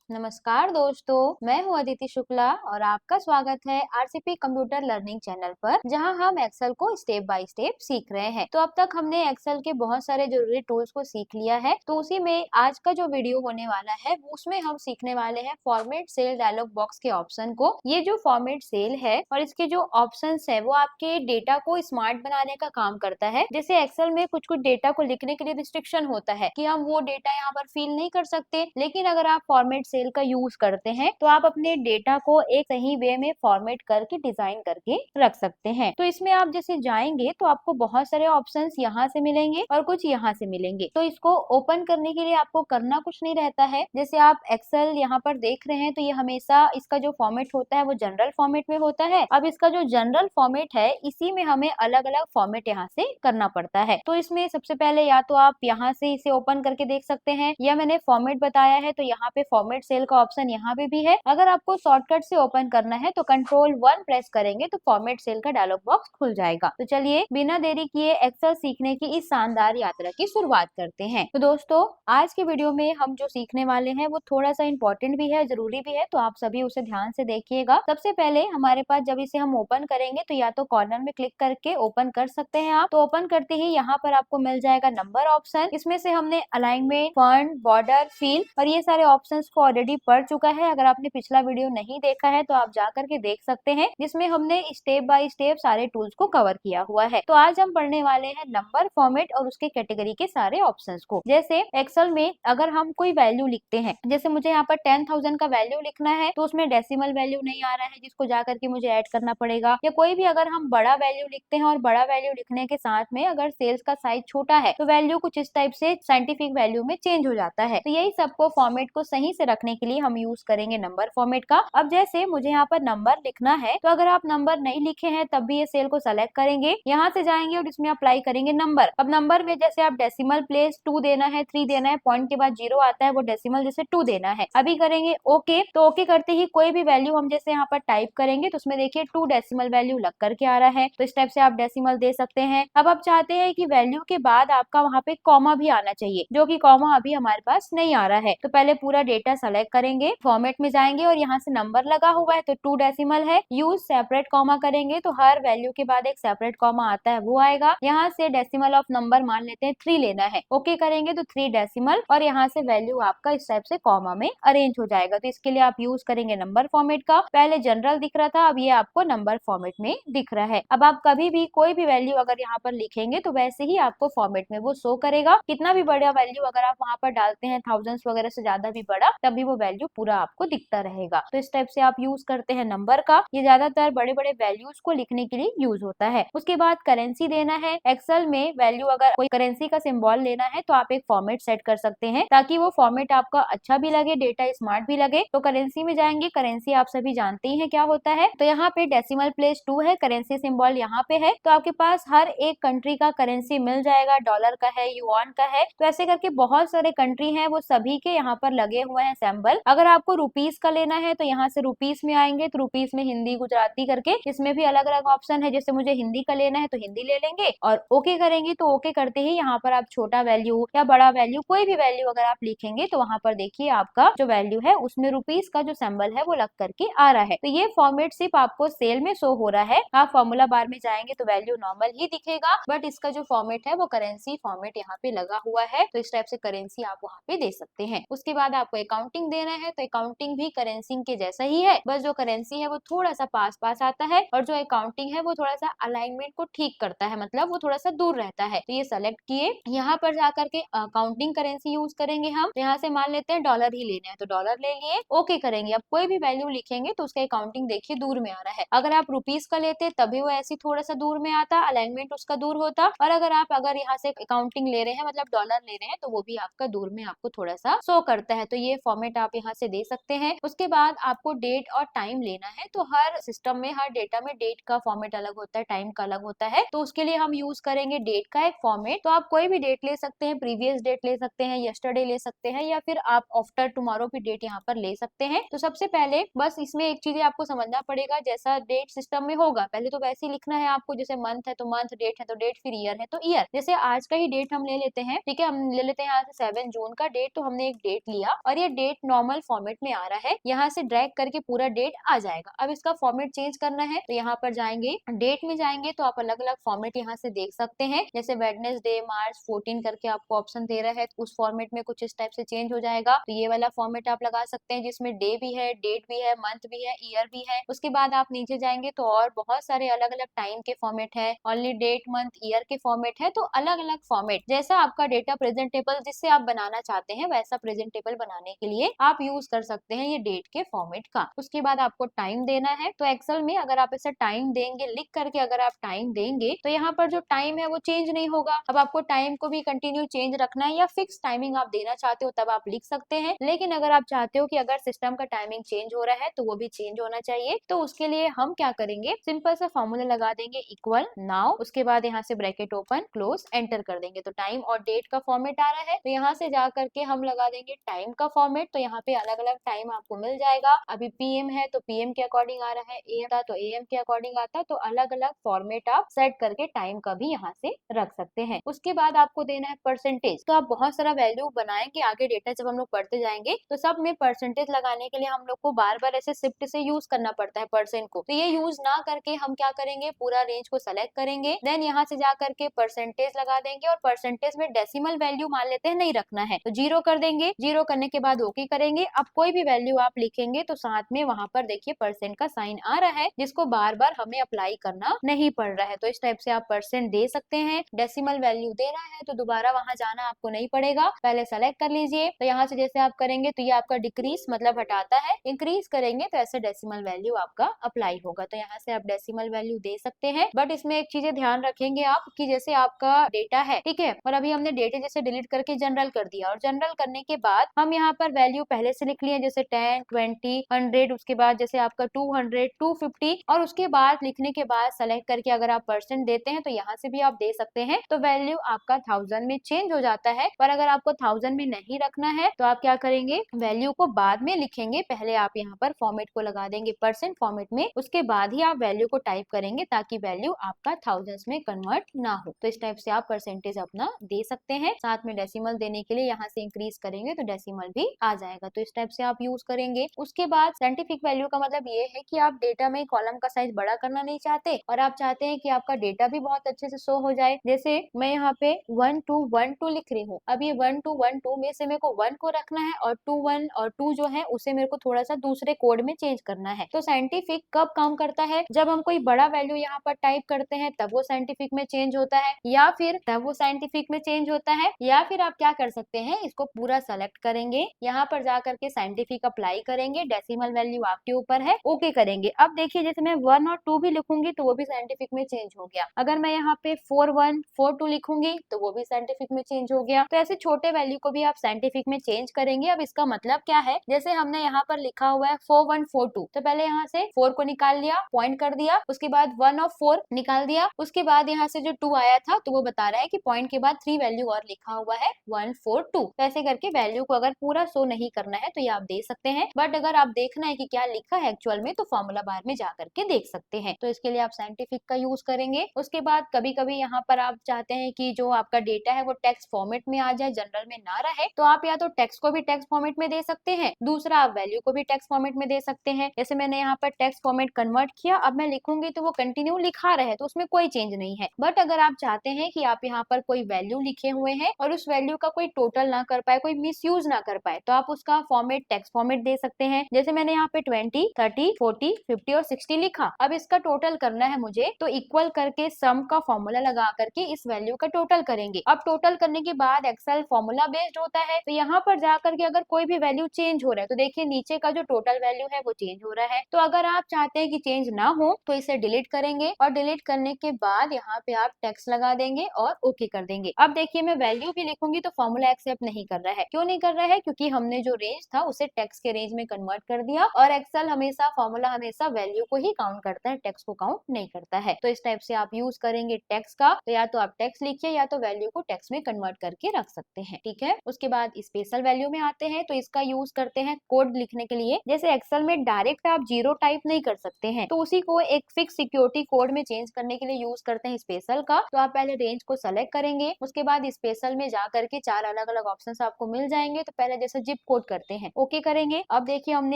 नमस्कार दोस्तों, मैं हूँ अदिति शुक्ला और आपका स्वागत है आरसीपी कंप्यूटर लर्निंग चैनल पर, जहां हम एक्सेल को स्टेप बाय स्टेप सीख रहे हैं। तो अब तक हमने एक्सेल के बहुत सारे जरूरी टूल्स को सीख लिया है, तो उसी में आज का जो वीडियो होने वाला है उसमें हम सीखने वाले हैं फॉर्मेट सेल डायलॉग बॉक्स के ऑप्शन को। ये जो फॉर्मेट सेल है और इसके जो ऑप्शन है वो आपके डेटा को स्मार्ट बनाने का काम करता है। जैसे एक्सेल में कुछ कुछ डेटा को लिखने के लिए रिस्ट्रिक्शन होता है कि हम वो डेटा यहाँ पर फिल नहीं कर सकते, लेकिन अगर आप फॉर्मेट सेल का यूज करते हैं तो आप अपने डेटा को एक सही वे में फॉर्मेट करके डिजाइन करके रख सकते हैं। तो इसमें आप जैसे जाएंगे तो आपको बहुत सारे ऑप्शंस यहाँ से मिलेंगे और कुछ यहाँ से मिलेंगे। तो इसको ओपन करने के लिए आपको करना कुछ नहीं रहता है। जैसे आप एक्सेल यहाँ पर देख रहे हैं तो ये हमेशा इसका जो फॉर्मेट होता है वो जनरल फॉर्मेट में होता है। अब इसका जो जनरल फॉर्मेट है इसी में हमें अलग अलग फॉर्मेट यहाँ से करना पड़ता है। तो इसमें सबसे पहले या तो आप यहाँ से इसे ओपन करके देख सकते हैं, या मैंने फॉर्मेट बताया है तो यहाँ पे फॉर्मेट सेल का ऑप्शन यहाँ पे भी है। अगर आपको शॉर्टकट से ओपन करना है तो Ctrl+1 प्रेस करेंगे तो फॉर्मेट सेल का डायलॉग बॉक्स खुल जाएगा। तो चलिए बिना देरी किए एक्सेल सीखने की इस शानदार यात्रा की शुरुआत करते हैं। तो दोस्तों, आज के वीडियो में हम जो सीखने वाले हैं वो थोड़ा सा इम्पोर्टेंट भी है, जरूरी भी है, तो आप सभी उसे ध्यान से देखिएगा। सबसे पहले हमारे पास जब इसे हम ओपन करेंगे तो या तो कॉर्नर में क्लिक करके ओपन कर सकते हैं आप। तो ओपन करते ही यहाँ पर आपको मिल जाएगा नंबर ऑप्शन। इसमें से हमने अलाइनमेंट, फॉन्ट, बॉर्डर, फील और ये सारे ऑप्शंस को ऑलरेडी पढ़ चुका है। अगर आपने पिछला वीडियो नहीं देखा है तो आप जा करके देख सकते हैं, जिसमें हमने स्टेप बाय स्टेप सारे टूल्स को कवर किया हुआ है। तो आज हम पढ़ने वाले हैं नंबर, फॉर्मेट और उसके कैटेगरी के सारे ऑप्शंस को। जैसे एक्सेल में अगर हम कोई वैल्यू लिखते हैं, जैसे मुझे यहाँ पर 10,000 का वैल्यू लिखना है तो उसमें डेसिमल वैल्यू नहीं आ रहा है, जिसको जा करके मुझे ऐड करना पड़ेगा। या कोई भी अगर हम बड़ा वैल्यू लिखते हैं और बड़ा वैल्यू लिखने के साथ में अगर सेल्स का साइज छोटा है तो वैल्यू कुछ इस टाइप से साइंटिफिक वैल्यू में चेंज हो जाता है। तो यही सबको फॉर्मेट को सही से रखने के लिए हम यूज करेंगे नंबर फॉर्मेट का। अब जैसे मुझे यहाँ पर नंबर लिखना है तो अगर आप नंबर नहीं लिखे हैं तब भी ये सेल को सेलेक्ट करेंगे, यहाँ से जाएंगे और इसमें अप्लाई करेंगे नंबर। अब नंबर में जैसे आप डेसिमल प्लेस 2 देना है, 3 देना है, पॉइंट के बाद 0 आता है वो डेसिमल जैसे 2 देना है। अभी करेंगे ओके। तो ओके करते ही कोई भी वैल्यू हम जैसे यहाँ पर टाइप करेंगे तो उसमें देखिए 2 डेसिमल वैल्यू लग करके आ रहा है। तो इस टाइप से आप डेसिमल दे सकते हैं। अब आप चाहते हैं कि वैल्यू के बाद आपका वहाँ पे कॉमा भी आना चाहिए, जो कि कॉमा अभी हमारे पास नहीं आ रहा है। तो पहले पूरा डेटा सेलेक्ट करेंगे, फॉर्मेट में जाएंगे और यहाँ से नंबर लगा हुआ है तो 2 डेसिमल है, यूज सेपरेट कॉमा करेंगे तो हर वैल्यू के बाद एक सेपरेट कॉमा आता है वो आएगा। यहाँ से डेसिमल ऑफ नंबर मान लेते हैं 3 लेना है, ओके करेंगे तो 3 डेसिमल और यहाँ से वैल्यू आपका इस टाइप से कॉमा में अरेंज हो जाएगा। तो इसके लिए आप यूज करेंगे नंबर फॉर्मेट का। पहले जनरल दिख रहा था, अब ये आपको नंबर फॉर्मेट में दिख रहा है। अब आप कभी भी कोई भी वैल्यू अगर यहाँ पर लिखेंगे तो वैसे ही आपको फॉर्मेट में वो शो करेगा। कितना भी बड़ा वैल्यू अगर आप वहाँ पर डालते हैं, थाउजेंड्स वगैरह से ज्यादा भी बड़ा, तभी वो वैल्यू पूरा आपको दिखता रहेगा। तो इस टाइप से आप यूज करते हैं नंबर का। ये ज्यादातर बड़े बड़े वैल्यूज को लिखने के लिए यूज होता है। उसके बाद करेंसी देना है। एक्सेल में वैल्यू अगर कोई करेंसी का सिंबल लेना है तो आप एक फॉर्मेट सेट कर सकते हैं, ताकि वो फॉर्मेट आपका अच्छा भी लगे, डेटा स्मार्ट भी लगे। तो करेंसी में जाएंगे, करेंसी आप सभी जानते ही हैं क्या होता है। तो यहाँ पे डेसिमल प्लेस 2 है, करेंसी सिंबल यहाँ पे है, तो आपके पास हर एक कंट्री का करेंसी मिल जाएगा। डॉलर का है, युआन का है, तो ऐसे करके बहुत सारे कंट्री हैं, वो सभी के यहाँ पर लगे हुए हैं सिंबल। अगर आपको रुपीस का लेना है तो यहाँ से रुपीस में आएंगे तो रुपीस में हिंदी, गुजराती करके इसमें भी अलग अलग ऑप्शन है। जैसे मुझे हिंदी का लेना है तो हिंदी ले लेंगे और ओके करेंगे। तो ओके करते ही यहाँ पर आप छोटा वैल्यू या बड़ा वैल्यू कोई भी वैल्यू अगर आप लिखेंगे तो वहां पर देखिए आपका जो वैल्यू है उसमें रुपीस का जो सिंबल है वो लग करके आ रहा है। तो ये फॉर्मेट सिर्फ आपको सेल में शो हो रहा है। आप फॉर्मूला बार में जाएंगे तो वैल्यू नॉर्मल ही दिखेगा, बट इसका जो फॉर्मेट है वो करेंसी फॉर्मेट यहाँ पे लगा हुआ है। तो इस टाइप से करेंसी आप वहाँ पे दे सकते हैं। उसके बाद आपको अकाउंटिंग देना है, तो अकाउंटिंग भी करेंसी के जैसा ही है, बस जो करेंसी है वो थोड़ा सा पास पास आता है और जो अकाउंटिंग है वो थोड़ा सा अलाइनमेंट को ठीक करता है, मतलब वो थोड़ा सा दूर रहता है। तो ये सेलेक्ट किए, यहाँ पर जाकर के अकाउंटिंग करेंसी यूज करेंगे हम। तो यहाँ से मान लेते हैं डॉलर ही लेना है तो डॉलर ले लिए, ओके करेंगे। अब कोई भी वैल्यू लिखेंगे तो उसका अकाउंटिंग देखिए दूर में आ रहा है। अगर आप रुपीस का लेते तभी वो ऐसी थोड़ा सा दूर में आता, अलाइनमेंट उसका दूर होता। और अगर यहाँ से अकाउंटिंग ले रहे हैं मतलब डॉलर ले रहे हैं तो वो भी आपका दूर में आपको थोड़ा सा शो करता है। तो ये फॉर्मेट आप यहाँ से दे सकते हैं। उसके बाद आपको डेट और टाइम लेना है, तो हर सिस्टम में हर डेटा में डेट का फॉर्मेट अलग होता है, टाइम का अलग होता है। तो उसके लिए हम यूज करेंगे डेट का एक फॉर्मेट। तो आप कोई भी डेट ले सकते हैं, प्रीवियस डेट ले सकते हैं, यस्टरडे ले सकते हैं, या फिर आप आफ्टर टुमारो भी डेट यहाँ पर ले सकते हैं। तो सबसे पहले बस इसमें एक चीज आपको समझना पड़ेगा, जैसा डेट सिस्टम में होगा पहले तो वैसे ही लिखना है आपको। जैसे मंथ है तो मंथ, डेट है तो डेट, फिर ईयर है तो ईयर। जैसे आज का ही डेट हम ले लेते हैं, ठीक है, हम ले लेते हैं यहाँ से 7 जून का डेट। तो हमने एक डेट लिया और ये डेट एक नॉर्मल फॉर्मेट में आ रहा है, यहाँ से ड्रैग करके पूरा डेट आ जाएगा। अब इसका फॉर्मेट चेंज करना है तो यहाँ पर जाएंगे, डेट में जाएंगे तो आप अलग अलग फॉर्मेट यहाँ से देख सकते हैं। जैसे वेडनेसडे मार्च 14 करके आपको ऑप्शन दे रहा है, तो उस फॉर्मेट में कुछ इस टाइप से चेंज हो जाएगा। तो ये वाला फॉर्मेट आप लगा सकते हैं जिसमें डे भी है, डेट भी है, मंथ भी है, ईयर भी है। उसके बाद आप नीचे जाएंगे तो और बहुत सारे अलग अलग टाइम के फॉर्मेट है, ओनली डेट मंथ ईयर के फॉर्मेट है। तो अलग अलग फॉर्मेट जैसा आपका डेटा प्रेजेंटेबल जिससे आप बनाना चाहते हैं वैसा प्रेजेंटेबल बनाने के लिए आप यूज कर सकते हैं ये डेट के फॉर्मेट का। उसके बाद आपको टाइम देना है, तो एक्सेल में अगर आप इसे टाइम देंगे, लिख करके अगर आप टाइम देंगे तो यहाँ पर जो टाइम है वो चेंज नहीं होगा। अब आपको टाइम को भी कंटिन्यू चेंज रखना है या फिक्स टाइमिंग आप देना चाहते हो तब आप लिख सकते हैं। लेकिन अगर आप चाहते हो कि अगर सिस्टम का टाइमिंग चेंज हो रहा है तो वो भी चेंज होना चाहिए, तो उसके लिए हम क्या करेंगे, सिंपल सा फॉर्मूला लगा देंगे इक्वल नाउ, उसके बाद यहाँ से ब्रैकेट ओपन क्लोज एंटर कर देंगे। तो टाइम और डेट का फॉर्मेट आ रहा है, तो यहाँ से जा करके हम लगा देंगे टाइम का फॉर्मेट। तो यहाँ पे अलग अलग टाइम आपको मिल जाएगा। अभी पीएम है तो पीएम के अकॉर्डिंग आ रहा है, एएम था तो एएम के अकॉर्डिंग आता है। तो अलग अलग फॉर्मेट आप सेट करके टाइम का भी यहाँ से रख सकते हैं। उसके बाद आपको देना है परसेंटेज। तो आप बहुत सारा वैल्यू बनाएंगे, आगे डेटा जब हम लोग पढ़ते जाएंगे तो सब में परसेंटेज लगाने के लिए हम लोग को बार बार ऐसे शिफ्ट से यूज करना पड़ता है परसेंट को। तो ये यूज ना करके हम क्या करेंगे, पूरा रेंज को सेलेक्ट करेंगे, देन यहाँ से जा करके परसेंटेज लगा देंगे। और परसेंटेज में डेसिमल वैल्यू मान लेते हैं नहीं रखना है तो 0 कर देंगे। 0 करने के बाद ओके करेंगे। अब कोई भी वैल्यू आप लिखेंगे तो साथ में वहां पर देखिए परसेंट का साइन आ रहा है, जिसको बार बार हमें अप्लाई करना नहीं पड़ रहा है। तो इस टाइप से आप परसेंट दे सकते हैं। डेसिमल वैल्यू देना है तो दोबारा वहां जाना आपको नहीं पड़ेगा, पहले सेलेक्ट कर लीजिए। तो यहाँ से जैसे आप करेंगे तो ये आपका डिक्रीज मतलब हटाता है, इंक्रीज करेंगे तो ऐसे डेसिमल वैल्यू आपका अप्लाई होगा। तो यहाँ से आप डेसिमल वैल्यू दे सकते हैं। बट इसमें एक चीजें ध्यान रखेंगे आप कि जैसे आपका डेटा है, ठीक है, और अभी हमने डेटा जैसे डिलीट करके जनरल कर दिया, और जनरल करने के बाद हम यहाँ पर वैल्यू पहले से लिख लिए जैसे 10, 20, 100, उसके बाद जैसे आपका 200, 250, और उसके बाद लिखने के बाद सेलेक्ट करके अगर आप परसेंट देते हैं तो यहाँ से भी आप दे सकते हैं। तो वैल्यू आपका 1000 में चेंज हो जाता है। पर अगर आपको 1000 में नहीं रखना है तो आप क्या करेंगे, वैल्यू को बाद में लिखेंगे। पहले आप यहाँ पर फॉर्मेट को लगा देंगे परसेंट फॉर्मेट में, उसके बाद ही आप वैल्यू को टाइप करेंगे ताकि वैल्यू आपका थाउजेंड्स में कन्वर्ट ना हो। तो इस टाइप से आप परसेंटेज अपना दे सकते हैं। साथ में डेसिमल देने के लिए यहाँ से इंक्रीज करेंगे तो डेसिमल भी आ जाएगा। तो इस टाइप से आप यूज करेंगे। उसके बाद साइंटिफिक वैल्यू का मतलब ये है कि आप डेटा में कॉलम का साइज बड़ा करना नहीं चाहते और आप चाहते हैं कि आपका डेटा भी बहुत अच्छे से शो हो जाए। जैसे मैं यहाँ पे 1212 लिख रही हूँ। अब ये 1212 में से मेरे को 1 को रखना है और 21 और 2 जो है उसे मेरे को थोड़ा सा दूसरे कोड में चेंज करना है। तो साइंटिफिक कब काम करता है, जब हम कोई बड़ा वैल्यू यहाँ पर टाइप करते हैं तब वो साइंटिफिक में चेंज होता है, या फिर तब वो साइंटिफिक में चेंज होता है, या फिर आप क्या कर सकते हैं, इसको पूरा सेलेक्ट करेंगे, यहाँ पर जा करके साइंटिफिक अप्लाई करेंगे, डेसिमल वैल्यू आपके ऊपर है, ओके करेंगे। अब देखिए जैसे मैं 1 और 2 भी लिखूंगी तो वो भी साइंटिफिक में चेंज हो गया। अगर मैं यहाँ पे 41, 42 लिखूंगी तो वो भी साइंटिफिक में चेंज हो गया। तो ऐसे छोटे वैल्यू को भी आप साइंटिफिक में चेंज करेंगे। अब इसका मतलब क्या है, जैसे हमने यहाँ पर लिखा हुआ है 4142, तो पहले यहाँ से 4 को निकाल लिया, पॉइंट कर दिया, उसके बाद 1 और 4 निकाल दिया, उसके बाद यहाँ से जो 2 आया था तो वो बता रहा है कि पॉइंट के बाद 3 वैल्यू और लिखा हुआ है 142। तो ऐसे करके वैल्यू को अगर पूरा शो नहीं करना है तो ये आप दे सकते हैं। बट अगर आप देखना है कि क्या लिखा है एक्चुअल में तो फॉर्मूला बार में जा करके देख सकते हैं। तो इसके लिए आप साइंटिफिक का यूज करेंगे। उसके बाद कभी कभी यहाँ पर आप चाहते हैं कि जो आपका डेटा है वो टेक्स्ट फॉर्मेट में आ जाए, जनरल में ना रहे, तो आप या तो टेक्स्ट को भी टेक्स्ट फॉर्मेट में दे सकते हैं, दूसरा आप वैल्यू को भी टेक्स्ट फॉर्मेट में दे सकते हैं। जैसे मैंने यहाँ पर टेक्स्ट फॉर्मेट कन्वर्ट किया, अब मैं लिखूंगी तो वो कंटिन्यू लिखा रहे तो उसमें कोई चेंज नहीं है। बट अगर आप चाहते हैं कि आप यहाँ पर कोई वैल्यू लिखे हुए हैं और उस वैल्यू का कोई टोटल ना कर पाए, कोई मिसयूज ना कर पाए, तो आप उसका फॉर्मेट टेक्स्ट फॉर्मेट दे सकते हैं। जैसे मैंने यहाँ पे 20, 30, 40, 50 और 60 लिखा, अब इसका टोटल करना है मुझे, तो इक्वल करके सम का फॉर्मूला लगा करके इस वैल्यू का टोटल करेंगे। अब टोटल करने के बाद एक्सेल फॉर्मूला बेस्ड होता है, तो यहाँ पर जा करके अगर कोई भी वैल्यू चेंज हो रहा है तो देखिए नीचे का जो टोटल वैल्यू है वो चेंज हो रहा है। तो अगर आप चाहते हैं कि चेंज ना हो तो इसे डिलीट करेंगे, और डिलीट करने के बाद यहाँ पे आप टेक्स्ट लगा देंगे और ओके कर देंगे। अब देखिए मैं वैल्यू भी लिखूंगी तो फॉर्मूला एक्सेप्ट नहीं कर रहा है। क्यों नहीं कर रहा है, क्योंकि हमने जो रेंज था उसे टेक्स्ट के रेंज में कन्वर्ट कर दिया, और एक्सेल हमेशा फॉर्मूला हमेशा वैल्यू को ही काउंट करता है, टेक्स्ट को काउंट नहीं करता है। तो इस टाइप से आप यूज करेंगे टेक्स्ट का, तो या तो आप टेक्स्ट लिखिए या तो वैल्यू को टेक्स्ट में कन्वर्ट करके रख सकते हैं, ठीक है। उसके बाद स्पेशल वैल्यू में आते हैं, तो इसका यूज करते हैं कोड लिखने के लिए। जैसे एक्सेल में डायरेक्ट आप 0 टाइप नहीं कर सकते हैं, तो उसी को एक फिक्स सिक्योरिटी कोड में चेंज करने के लिए यूज करते हैं स्पेशल का। तो आप पहले रेंज को सेलेक्ट करेंगे, उसके बाद स्पेशल में जा करके 4 अलग अलग ऑप्शन आपको मिल जाएंगे। तो पहले जैसे जिप कोड करते हैं। ओके करेंगे। अब देखिए हमने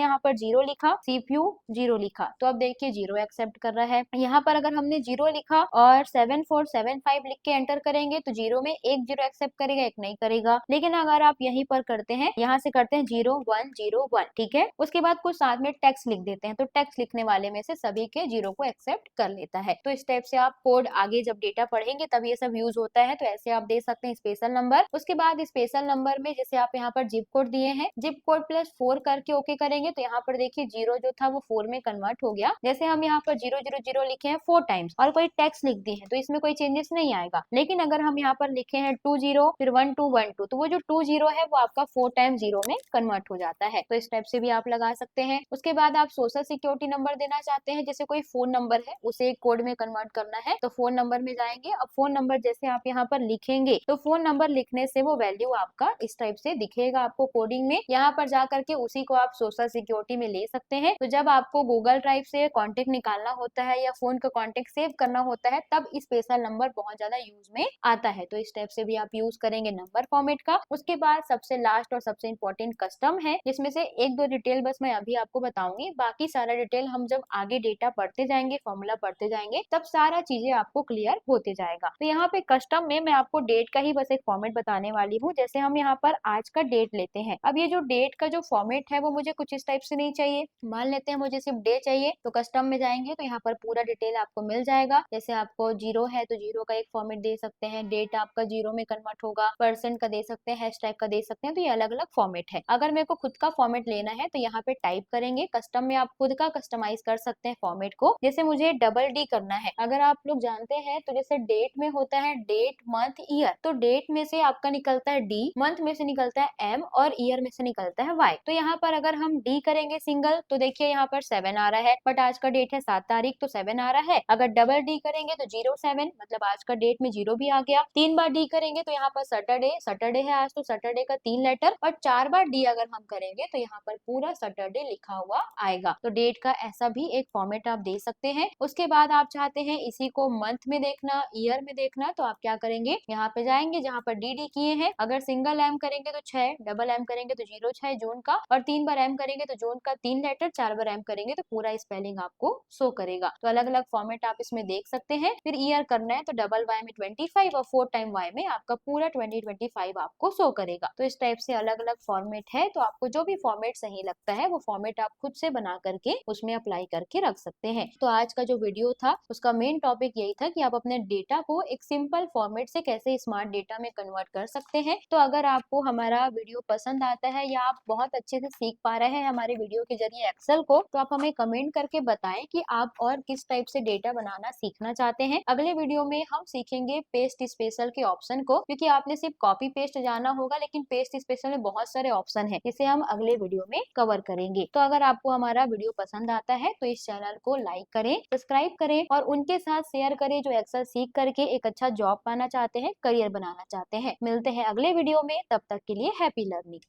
यहाँ पर 0 लिखा, CPU 0 लिखा, तो अब देखिए 0 एक्सेप्ट कर रहा है। यहाँ पर अगर हमने 0 लिखा और 7475 लिख के एंटर करेंगे तो 0 में एक 0 एक्सेप्ट करेगा, एक नहीं करेगा। लेकिन अगर आप यहीं पर करते हैं, यहाँ से करते हैं 0101, ठीक है, उसके बाद कुछ साथ में टेक्स्ट लिख देते हैं, तो टेक्स्ट लिखने वाले में से सभी के 0 को एक्सेप्ट कर लेता है। तो इस टाइप से आप कोड आगे जब डेटा पढ़ेंगे तब ये सब यूज होता है। तो ऐसे आप दे सकते हैं स्पेशल नंबर। उसके बाद स्पेशल नंबर में जैसे आप यहाँ पर जिप कोड दिए हैं, जिप कोड +4 करके ओके करेंगे तो यहाँ पर देखिए 0 जो था वो 4 में कन्वर्ट हो गया। जैसे हम यहाँ पर 000 लिखे हैं 4 टाइम्स और कोई टेक्स्ट लिख दी है तो इसमें कोई चेंजेस नहीं आएगा। लेकिन अगर हम यहाँ पर लिखे हैं 20 फिर 1212 तो वो जो 20 है वो आपका 4 टाइम्स 0 में कन्वर्ट हो जाता है। तो इस टाइप से भी आप लगा सकते हैं। उसके बाद आप सोशल सिक्योरिटी नंबर देना चाहते हैं, जैसे कोई फोन नंबर है उसे एक कोड में कन्वर्ट करना है तो फोन नंबर में जाएंगे। अब फोन नंबर जैसे आप यहाँ पर लिखेंगे तो फोन नंबर लिखने से वो वैल्यू आपका इस टाइप से दिखेगा आपको कोडिंग में। यहाँ पर जा करके उसी को आप सोशल सिक्योरिटी में ले सकते हैं। तो जब आपको गूगल ड्राइव से कॉन्टेक्ट निकालना होता है या फोन का कॉन्टेक्ट सेव करना होता है तब स्पेशल नंबर बहुत ज्यादा यूज में आता है। तो इस टाइप से भी आप यूज करेंगे नंबर फॉर्मेट का। उसके बाद सबसे लास्ट और सबसे इंपॉर्टेंट कस्टम है, जिसमें से एक दो डिटेल बस मैं अभी आपको बताऊंगी, बाकी सारा डिटेल हम जब आगे डेटा पढ़ते जाएंगे, फॉर्मूला पढ़ते जाएंगे तब सारा चीजें आपको क्लियर होते जाएगा। तो यहाँ पे कस्टम में मैं आपको डेट का ही बस एक फॉर्मेट बताने वाली हूँ। जैसे हम यहाँ पर आज का डेट लेते हैं, अब ये जो डेट का जो फॉर्मेट है वो मुझे कुछ इस टाइप से नहीं चाहिए। मान लेते हैं मुझे सिर्फ डे चाहिए, तो कस्टम में जाएंगे तो यहाँ पर पूरा डिटेल आपको मिल जाएगा। जैसे आपको 0 है तो 0 का एक फॉर्मेट दे सकते हैं, डेट आपका 0 में कन्वर्ट होगा, परसेंट का दे सकते हैं, हैशटैग का दे सकते हैं। तो ये अलग अलग फॉर्मेट है। अगर मेरे को खुद का फॉर्मेट लेना है तो यहाँ पे टाइप करेंगे, कस्टम में आप खुद का कस्टमाइज कर सकते हैं फॉर्मेट को। जैसे मुझे डबल डी करना है, अगर आप लोग जानते हैं तो जैसे डेट में होता है डेट मंथ ईयर, तो डेट में से आपका निकलता है डी, मंथ में से निकलता है एम और ईयर में से निकलता है वाई। तो यहाँ पर अगर हम डी करेंगे सिंगल तो देखिए यहाँ पर 7 आ रहा है, बट आज का डेट है 7 तारीख तो 7 आ रहा है। अगर डबल डी करेंगे तो 07 मतलब आज का डेट में 0 भी आ गया। 3 बार डी करेंगे तो यहाँ पर सैटरडे है आज तो सैटरडे का 3 लेटर, और 4 बार डी अगर हम करेंगे तो यहाँ पर पूरा सैटरडे लिखा हुआ आएगा। तो डेट का ऐसा भी एक फॉर्मेट आप दे सकते हैं। उसके बाद आप चाहते हैं इसी को मंथ में देखना, ईयर में देखना, तो आप क्या करेंगे, यहाँ पे जाएंगे जहाँ पर डी किए हैं, अगर सिंगल एम करेंगे तो 6, डबल एम करेंगे तो 06 जून का, और 3 बार एम करेंगे तो जून का 3 लेटर, 4 बार एम करेंगे तो पूरा स्पेलिंग आपको शो करेगा। तो अलग अलग फॉर्मेट आप इसमें देख सकते हैं। फिर ईयर करना है तो डबल वाई में 25 और 4 टाइम वाई में आपका पूरा 2025 आपको शो करेगा। तो इस टाइप से अलग अलग फॉर्मेट है। तो आपको जो भी फॉर्मेट सही लगता है वो फॉर्मेट आप खुद से बना करके उसमें अप्लाई करके रख सकते हैं। तो आज का जो वीडियो था उसका मेन टॉपिक यही था कि आप अपने डेटा को एक सिंपल फॉर्मेट से कैसे स्मार्ट डेटा में कन्वर्ट कर सकते हैं। तो अगर आपको हमारा वीडियो पसंद आता है या आप बहुत अच्छे से सीख पा रहे हैं हमारे वीडियो के जरिए एक्सेल को, तो आप हमें कमेंट करके बताएं कि आप और किस टाइप से डेटा बनाना सीखना चाहते हैं। अगले वीडियो में हम सीखेंगे पेस्ट स्पेशल के ऑप्शन को, क्योंकि आपने सिर्फ कॉपी पेस्ट जाना होगा लेकिन पेस्ट स्पेशल में बहुत सारे ऑप्शन है, इसे हम अगले वीडियो में कवर करेंगे। तो अगर आपको हमारा वीडियो पसंद आता है तो इस चैनल को लाइक करें, सब्सक्राइब करें और उनके साथ शेयर करें जो एक्सेल सीख करके एक अच्छा जॉब पाना चाहते हैं, करियर बनाना चाहते हैं। मिलते हैं अगले वीडियो में, तब तक के लिए हैप्पी लर्निंग।